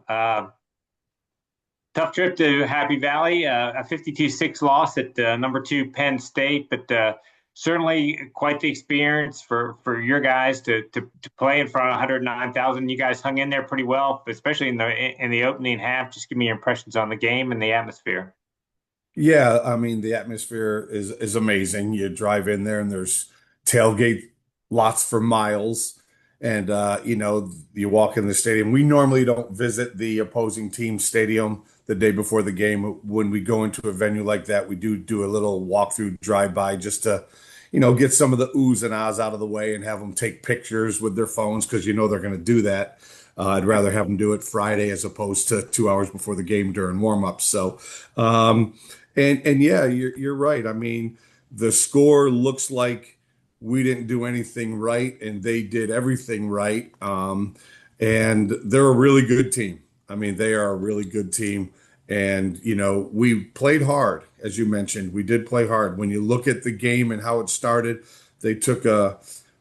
Tough trip to Happy Valley, a 52-6 loss at number two Penn State, but certainly quite the experience for your guys to play in front of 109,000. You guys hung in there pretty well, especially in the opening half. Just give me your impressions on the game and the atmosphere. Yeah, I mean the atmosphere is amazing. You drive in there and there's tailgate lots for miles. And you walk in the stadium. We normally don't visit the opposing team stadium the day before the game. When we go into a venue like that, we do a little walkthrough drive-by just to, get some of the oohs and ahs out of the way and have them take pictures with their phones because they're going to do that. I'd rather have them do it Friday as opposed to 2 hours before the game during warm-ups. So, and yeah, you're right. I mean, the score looks like we didn't do anything right and they did everything right. And they're a really good team. I mean, they are a really good team. And, we played hard, as you mentioned. We did play hard. When you look at the game and how it started, they took a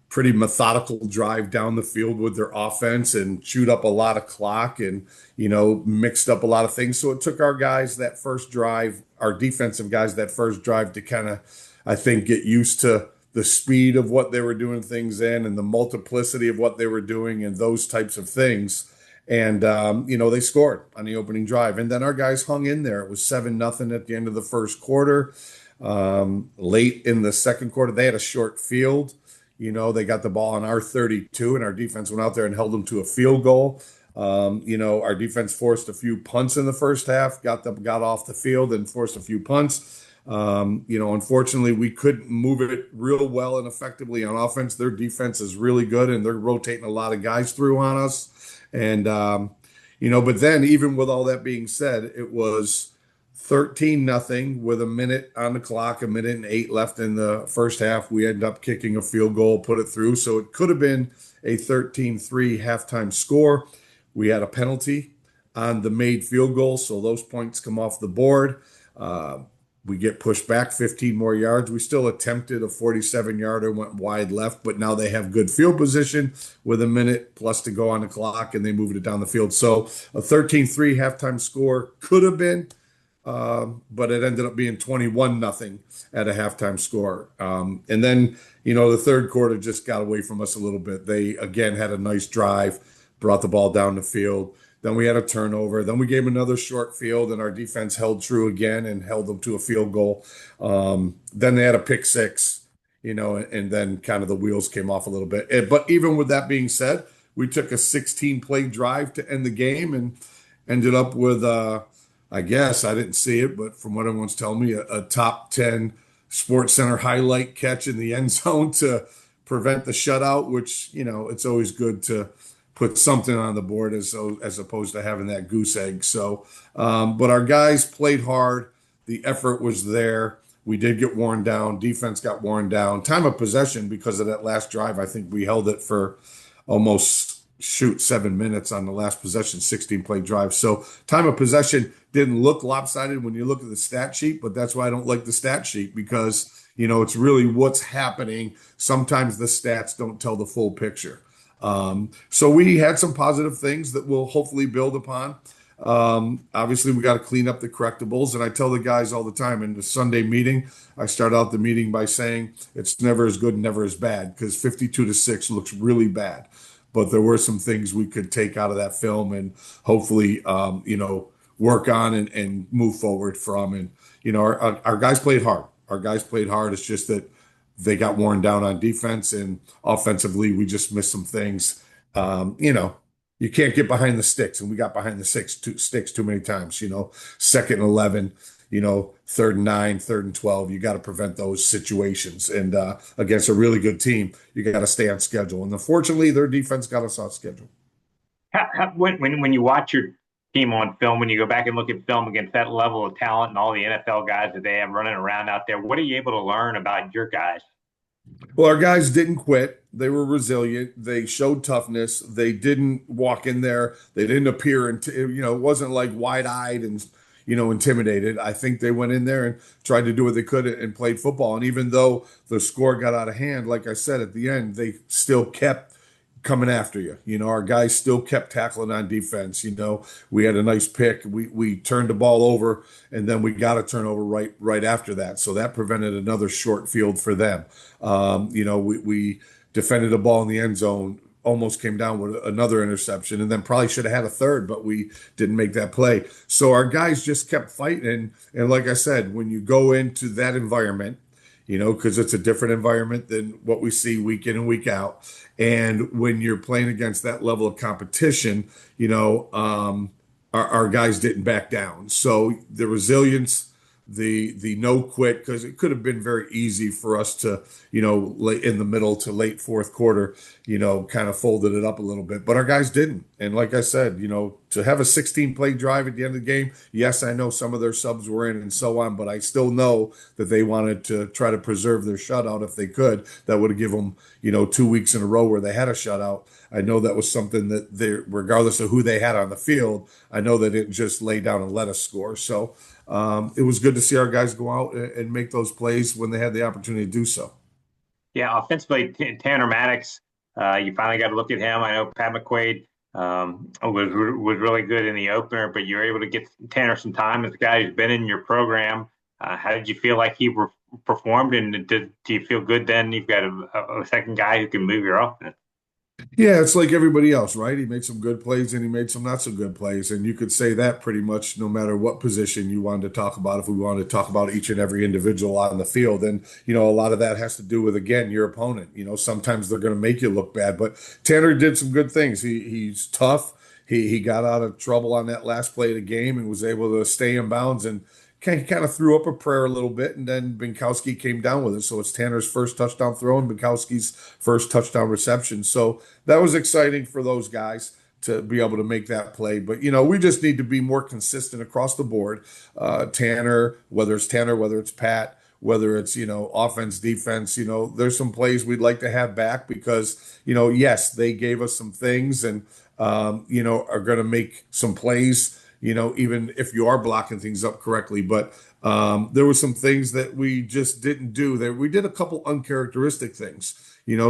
pretty methodical drive down the field with their offense and chewed up a lot of clock and, mixed up a lot of things. So it took our guys that first drive, our defensive guys that first drive to kind of, I think, get used to the speed of what they were doing things in and the multiplicity of what they were doing and those types of things. And they scored on the opening drive. And then our guys hung in there. It was 7-0 at the end of the first quarter. Late in the second quarter, they had a short field. They got the ball on our 32, and our defense went out there and held them to a field goal. Our defense forced a few punts in the first half, got off the field and forced a few punts. Unfortunately, we couldn't move it real well and effectively on offense. Their defense is really good, and they're rotating a lot of guys through on us. And, but then even with all that being said, it was 13-0 with a minute on the clock, a minute and 8 left in the first half. We ended up kicking a field goal, put it through. So it could have been a 13-3 halftime score. We had a penalty on the made field goal, so those points come off the board. We get pushed back 15 more yards. We still attempted a 47-yarder, went wide left, but now they have good field position with a minute plus to go on the clock, and they moved it down the field. So a 13-3 halftime score could have been, but it ended up being 21-0 at a halftime score. And then, the third quarter just got away from us a little bit. They, again, had a nice drive, brought the ball down the field. Then we had a turnover. Then we gave them another short field, and our defense held true again and held them to a field goal. Then they had a pick six, and then kind of the wheels came off a little bit. But even with that being said, we took a 16-play drive to end the game and ended up with, I guess, I didn't see it, but from what everyone's telling me, a top 10 Sports Center highlight catch in the end zone to prevent the shutout, which, it's always good to put something on the board as opposed to having that goose egg. So, but our guys played hard. The effort was there. We did get worn down. Defense got worn down. Time of possession, because of that last drive, I think we held it for almost 7 minutes on the last possession, 16-play drive. So time of possession didn't look lopsided when you look at the stat sheet, but that's why I don't like the stat sheet because, it's really what's happening. Sometimes the stats don't tell the full picture. So we had some positive things that we'll hopefully build upon. Obviously, we got to clean up the correctables. And I tell the guys all the time in the Sunday meeting, I start out the meeting by saying it's never as good, never as bad, because 52-6 looks really bad. But there were some things we could take out of that film and hopefully, work on and move forward from. And, our guys played hard. Our guys played hard. It's just that they got worn down on defense, and offensively, we just missed some things. You can't get behind the sticks, and we got behind the sticks too many times. 2nd and 11, 3rd and 9, 3rd and 12. You got to prevent those situations. And against a really good team, you got to stay on schedule. And unfortunately, their defense got us off schedule. When you watch your team on film, when you go back and look at film against that level of talent and all the NFL guys that they have running around out there, what are you able to learn about your guys? Well, our guys didn't quit. They were resilient. They showed toughness. They didn't walk in there. They didn't appear, it wasn't like wide-eyed and, intimidated. I think they went in there and tried to do what they could and played football. And even though the score got out of hand, like I said, at the end, they still kept coming after you. Our guys still kept tackling on defense. We had a nice pick. We turned the ball over, and then we got a turnover right after that. So that prevented another short field for them. We defended the ball in the end zone, almost came down with another interception, and then probably should have had a third, but we didn't make that play. So our guys just kept fighting. And like I said, when you go into that environment, because it's a different environment than what we see week in and week out. And when you're playing against that level of competition, our guys didn't back down. So the resilience, the no quit, because it could have been very easy for us to, late in the middle to late fourth quarter, kind of folded it up a little bit. But our guys didn't. And like I said, to have a 16 play drive at the end of the game, yes, I know some of their subs were in and so on, but I still know that they wanted to try to preserve their shutout if they could. That would have given them, 2 weeks in a row where they had a shutout. I know that was something that they, regardless of who they had on the field, I know they didn't just lay down and let us score. So it was good to see our guys go out and make those plays when they had the opportunity to do so. Yeah, offensively, Tanner Maddox, you finally got to look at him. I know Pat McQuaid was really good in the opener, but you were able to get Tanner some time as a guy who's been in your program. How did you feel like he performed, and do you feel good then you've got a second guy who can move your offense? Yeah, it's like everybody else, right? He made some good plays and he made some not so good plays. And you could say that pretty much no matter what position you wanted to talk about, if we wanted to talk about each and every individual on the field. And, a lot of that has to do with, again, your opponent. Sometimes they're going to make you look bad. But Tanner did some good things. He's tough. He got out of trouble on that last play of the game and was able to stay in bounds and kind of threw up a prayer a little bit, and then Binkowski came down with it. So it's Tanner's first touchdown throw and Binkowski's first touchdown reception. So that was exciting for those guys to be able to make that play. But, we just need to be more consistent across the board. Tanner, whether it's Pat, whether it's, offense, defense, there's some plays we'd like to have back because, yes, they gave us some things and, are going to make some plays, even if you are blocking things up correctly. But there were some things that we just didn't do. There, we did a couple uncharacteristic things,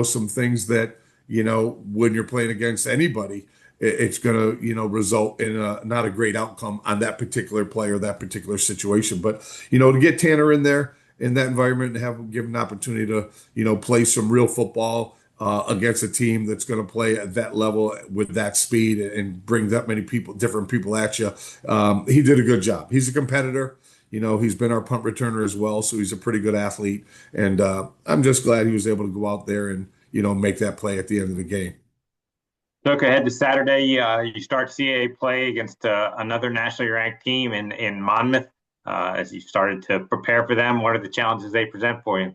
some things that, when you're playing against anybody, it's going to, result in not a great outcome on that particular play or that particular situation. But, to get Tanner in there in that environment and have him give an opportunity to, play some real football against a team that's going to play at that level with that speed and bring that many people, different people at you. He did a good job. He's a competitor. He's been our punt returner as well, so he's a pretty good athlete. And I'm just glad he was able to go out there and, make that play at the end of the game. Look ahead to Saturday. You start CAA play against another nationally ranked team in Monmouth. As you started to prepare for them, what are the challenges they present for you?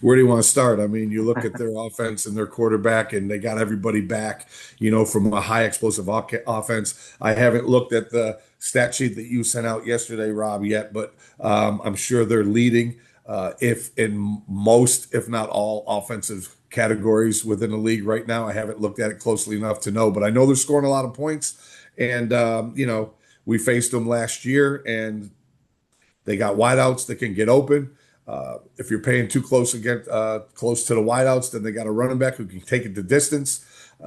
Where do you want to start? I mean, you look at their offense and their quarterback, and they got everybody back, from a high explosive offense. I haven't looked at the stat sheet that you sent out yesterday, Rob, yet, but I'm sure they're leading, if in most, if not all, offensive categories within the league right now. I haven't looked at it closely enough to know, but I know they're scoring a lot of points. And, we faced them last year, and they got wideouts that can get open. If you're paying too close to get close to the wideouts, then they got a running back who can take it the distance.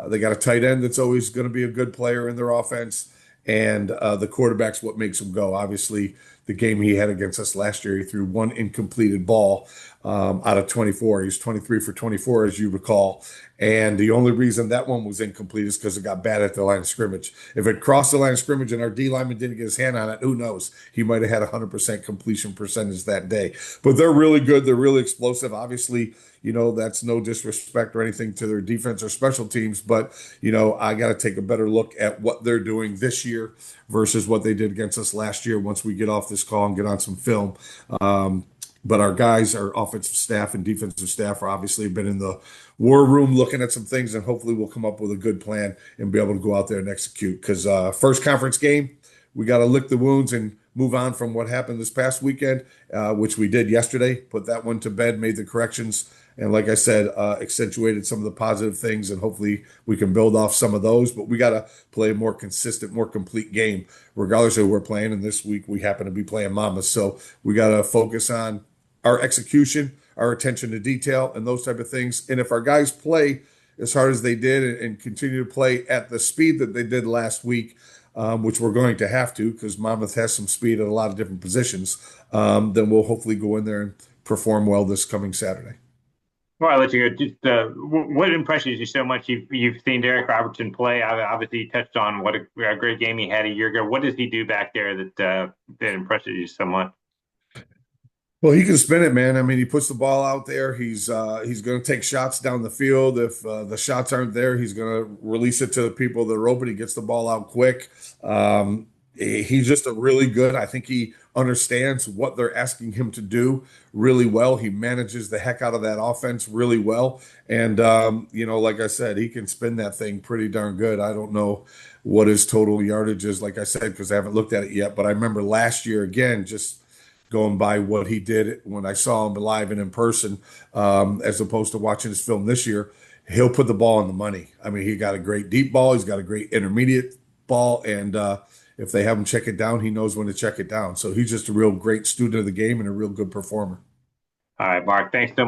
They got a tight end that's always going to be a good player in their offense, and the quarterback's what makes them go. Obviously, the game he had against us last year, he threw one incompleted ball out of 24. He's 23 for 24, as you recall. And the only reason that one was incomplete is because it got bad at the line of scrimmage. If it crossed the line of scrimmage and our D lineman didn't get his hand on it, who knows? He might have had 100% completion percentage that day. But they're really good. They're really explosive. Obviously, that's no disrespect or anything to their defense or special teams. But, I got to take a better look at what they're doing this year versus what they did against us last year once we get off this call and get on some film. But our guys, our offensive staff and defensive staff, are obviously been in the war room looking at some things, and hopefully we'll come up with a good plan and be able to go out there and execute. Because first conference game, we got to lick the wounds and move on from what happened this past weekend, which we did yesterday. Put that one to bed, made the corrections, and like I said, accentuated some of the positive things, and hopefully we can build off some of those. But we got to play a more consistent, more complete game, regardless of who we're playing. And this week we happen to be playing Monmouth, so we got to focus on our execution, our attention to detail, and those type of things. And if our guys play as hard as they did and continue to play at the speed that they did last week, which we're going to have to because Monmouth has some speed at a lot of different positions, then we'll hopefully go in there and perform well this coming Saturday. Well, I'll let you go. Just what impresses you so much? You've seen Derek Robertson play. Obviously, you touched on what a great game he had a year ago. What does he do back there that impresses you so much? Well, he can spin it, man. I mean, he puts the ball out there. He's going to take shots down the field. If the shots aren't there, he's going to release it to the people that are open. He gets the ball out quick. He's just a really good. I think he understands what they're asking him to do really well. He manages the heck out of that offense really well. And like I said, he can spin that thing pretty darn good. I don't know what his total yardage is, like I said, because I haven't looked at it yet. But I remember last year again, just going by what he did when I saw him live and in person, as opposed to watching his film this year. He'll put the ball in the money. I mean, he got a great deep ball. He's got a great intermediate ball, and if they have him check it down, he knows when to check it down. So he's just a real great student of the game and a real good performer. All right, Mark. Thanks so much.